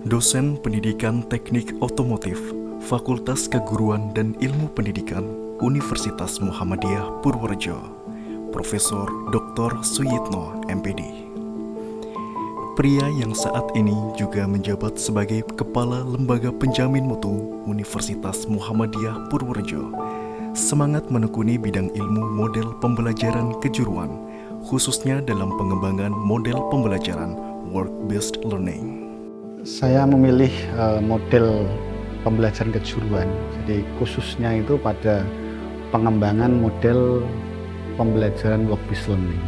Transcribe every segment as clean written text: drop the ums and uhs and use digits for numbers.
Dosen Pendidikan Teknik Otomotif, Fakultas Keguruan dan Ilmu Pendidikan, Universitas Muhammadiyah Purworejo, Profesor Dr. Suyitno, MPD. Pria yang saat ini juga menjabat sebagai Kepala Lembaga Penjamin Mutu Universitas Muhammadiyah Purworejo, semangat menekuni bidang ilmu model pembelajaran kejuruan, khususnya dalam pengembangan model pembelajaran work-based learning. Saya memilih model pembelajaran kejuruan, jadi khususnya itu pada pengembangan model pembelajaran work-based learning.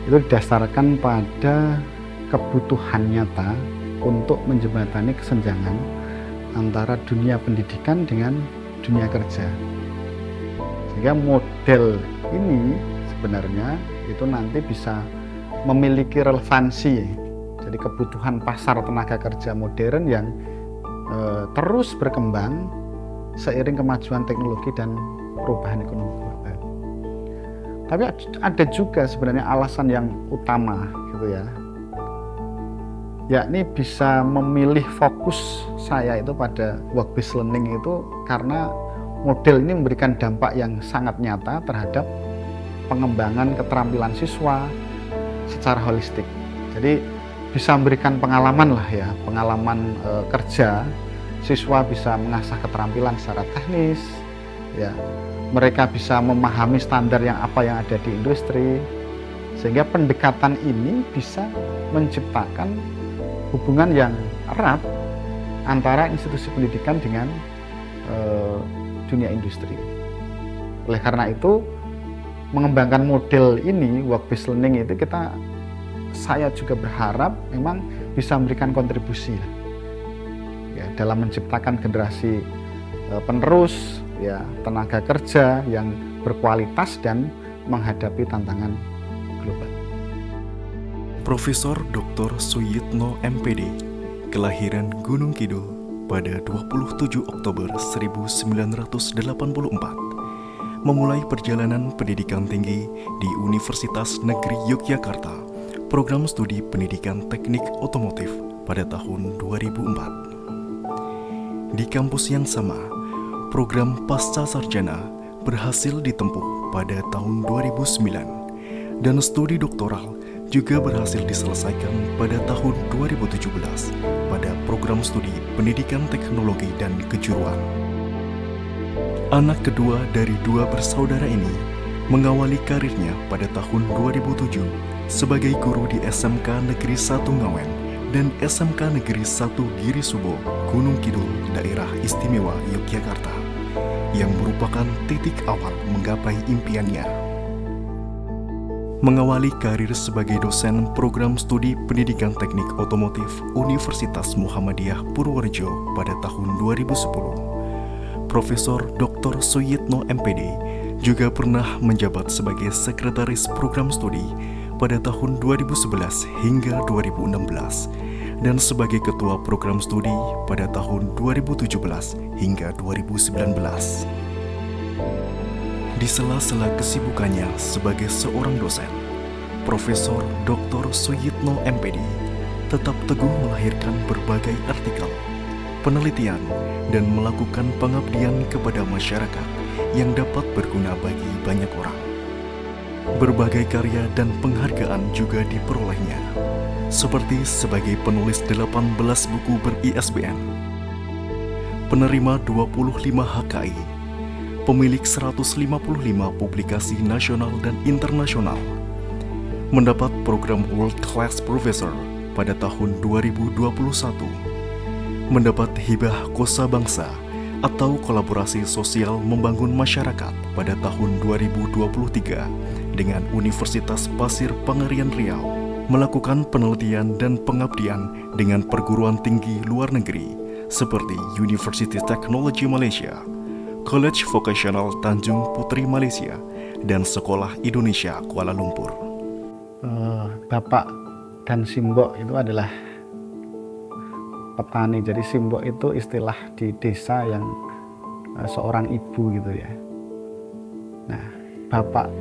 Itu didasarkan pada kebutuhan nyata untuk menjembatani kesenjangan antara dunia pendidikan dengan dunia kerja. Sehingga model ini sebenarnya itu nanti bisa memiliki relevansi, jadi kebutuhan pasar tenaga kerja modern yang terus berkembang seiring kemajuan teknologi dan perubahan ekonomi global. Tapi ada juga sebenarnya alasan yang utama gitu ya, yakni bisa memilih fokus saya itu pada work-based learning itu karena model ini memberikan dampak yang sangat nyata terhadap pengembangan keterampilan siswa secara holistik. Jadi bisa memberikan pengalaman lah ya, pengalaman kerja, siswa bisa mengasah keterampilan secara teknis, ya, mereka bisa memahami standar yang ada di industri, sehingga pendekatan ini bisa menciptakan hubungan yang erat antara institusi pendidikan dengan dunia industri. Oleh karena itu, mengembangkan model ini, work-based learning itu saya juga berharap memang bisa memberikan kontribusi ya, dalam menciptakan generasi penerus ya, tenaga kerja yang berkualitas dan menghadapi tantangan global. Profesor Dr. Suyitno, MPD, kelahiran Gunung Kidul pada 27 Oktober 1984, memulai perjalanan pendidikan tinggi di Universitas Negeri Yogyakarta, program studi pendidikan teknik otomotif pada tahun 2004. Di kampus yang sama, program Pasca Sarjana berhasil ditempuh pada tahun 2009 dan studi doktoral juga berhasil diselesaikan pada tahun 2017 pada program studi pendidikan teknologi dan kejuruan. Anak kedua dari dua bersaudara ini mengawali karirnya pada tahun 2007 sebagai guru di SMK Negeri 1 Ngawen dan SMK Negeri 1 Giri Subo, Gunung Kidul, Daerah Istimewa Yogyakarta, yang merupakan titik awal menggapai impiannya. Mengawali karir sebagai dosen program studi pendidikan teknik otomotif Universitas Muhammadiyah Purworejo pada tahun 2010, Profesor Dr. Suyitno, MPD, juga pernah menjabat sebagai sekretaris program studi pada tahun 2011 hingga 2016 dan sebagai ketua program studi pada tahun 2017 hingga 2019. Di sela-sela kesibukannya sebagai seorang dosen, Profesor Dr. Suyitno, MPD, tetap teguh melahirkan berbagai artikel, penelitian, dan melakukan pengabdian kepada masyarakat yang dapat berguna bagi banyak orang. Berbagai karya dan penghargaan juga diperolehnya, seperti sebagai penulis 18 buku ber-ISBN, penerima 25 HKI, pemilik 155 publikasi nasional dan internasional, mendapat program World Class Professor pada tahun 2021, mendapat hibah Kosa Bangsa atau kolaborasi sosial membangun masyarakat pada tahun 2023 dengan Universitas Pasir Pangarian Riau, melakukan penelitian dan pengabdian dengan perguruan tinggi luar negeri seperti University Technology Malaysia, College Vocational Tanjung Putri Malaysia, dan Sekolah Indonesia Kuala Lumpur. Bapak dan Simbok itu adalah petani. Jadi Simbok itu istilah di desa yang seorang ibu gitu ya. Nah, Bapak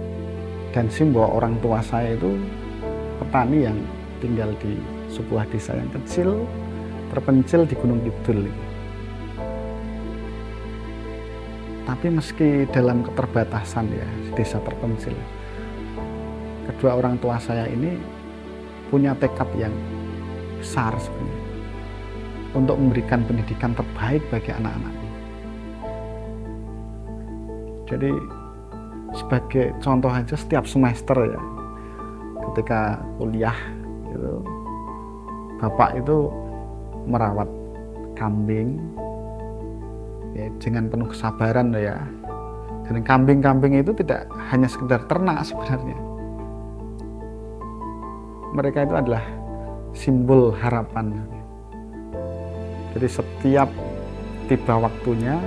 dan Simbok, orang tua saya itu petani yang tinggal di sebuah desa yang kecil terpencil di Gunung Kidul. Tapi meski dalam keterbatasan ya, desa terpencil, kedua orang tua saya ini punya tekad yang besar sebenarnya untuk memberikan pendidikan terbaik bagi anak-anaknya. Jadi sebagai contoh aja, setiap semester ya, ketika kuliah itu, bapak itu merawat kambing ya, dengan penuh kesabaran ya. Dan kambing-kambing itu tidak hanya sekedar ternak sebenarnya. Mereka itu adalah simbol harapan. Jadi setiap tiba waktunya,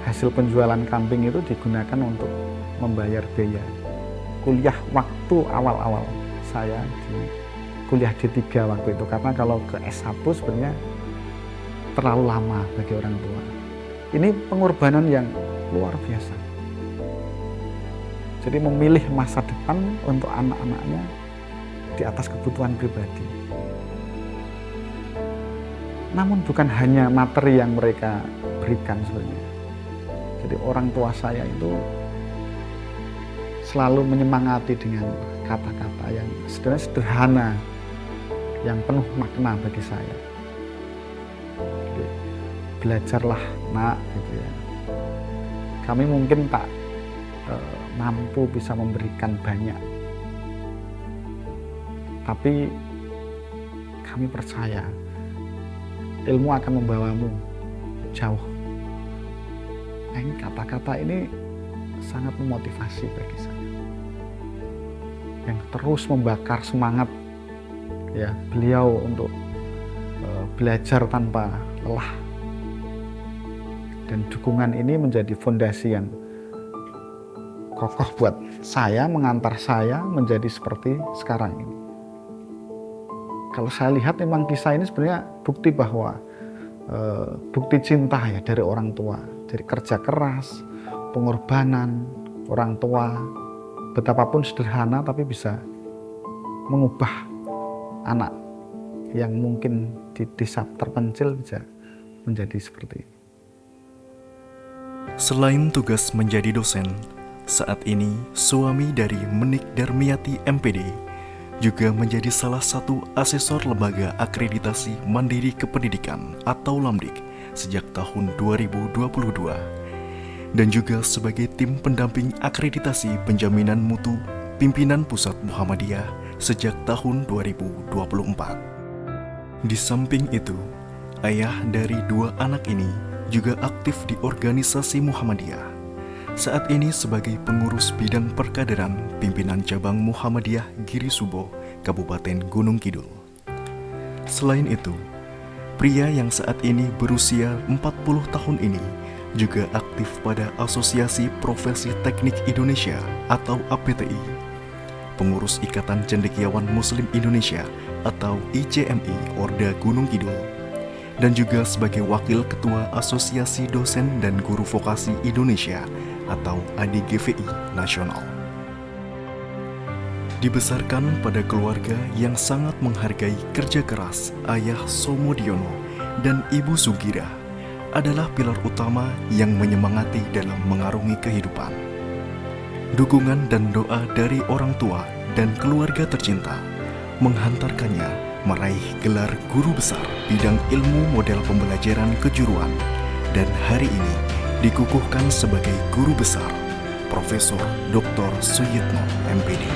hasil penjualan kambing itu digunakan untuk membayar biaya kuliah waktu awal-awal saya di kuliah D3 waktu itu. Karena kalau ke S1 sebenarnya terlalu lama bagi orang tua. Ini pengorbanan yang luar biasa. Jadi memilih masa depan untuk anak-anaknya di atas kebutuhan pribadi. Namun bukan hanya materi yang mereka berikan sebenarnya. Jadi orang tua saya itu selalu menyemangati dengan kata-kata yang sebenarnya sederhana, yang penuh makna bagi saya. Jadi, belajarlah nak, gitu ya. Kami mungkin tak mampu bisa memberikan banyak, tapi kami percaya ilmu akan membawamu jauh. Nah, ini kata-kata ini sangat memotivasi bagi saya, yang terus membakar semangat ya beliau untuk belajar tanpa lelah. Dan dukungan ini menjadi fondasi yang kokoh buat saya, mengantar saya menjadi seperti sekarang ini. Kalau saya lihat memang kisah ini sebenarnya bukti bahwa bukti cinta ya dari orang tua, dari kerja keras, pengorbanan orang tua, betapapun sederhana tapi bisa mengubah anak yang mungkin di desa terpencil bisa menjadi seperti ini. Selain tugas menjadi dosen, saat ini suami dari Menik Darmiati MPD juga menjadi salah satu asesor Lembaga Akreditasi Mandiri Kependidikan atau LAMDIK sejak tahun 2022 dan juga sebagai tim pendamping akreditasi penjaminan mutu pimpinan Pusat Muhammadiyah sejak tahun 2024. Di samping itu, ayah dari dua anak ini juga aktif di organisasi Muhammadiyah. Saat ini sebagai pengurus bidang perkaderan pimpinan cabang Muhammadiyah Giri Subo, Kabupaten Gunung Kidul. Selain itu, pria yang saat ini berusia 40 tahun ini juga aktif pada Asosiasi Profesi Teknik Indonesia atau APTI, pengurus Ikatan Cendekiawan Muslim Indonesia atau ICMI Orda Gunung Kidul, dan juga sebagai Wakil Ketua Asosiasi Dosen dan Guru Vokasi Indonesia atau ADGVI Nasional. Dibesarkan pada keluarga yang sangat menghargai kerja keras, Ayah Somodiono dan Ibu Sugira adalah pilar utama yang menyemangati dalam mengarungi kehidupan. Dukungan dan doa dari orang tua dan keluarga tercinta menghantarkannya meraih gelar guru besar bidang ilmu model pembelajaran kejuruan dan hari ini dikukuhkan sebagai guru besar Profesor Dr. Suyitno MPD.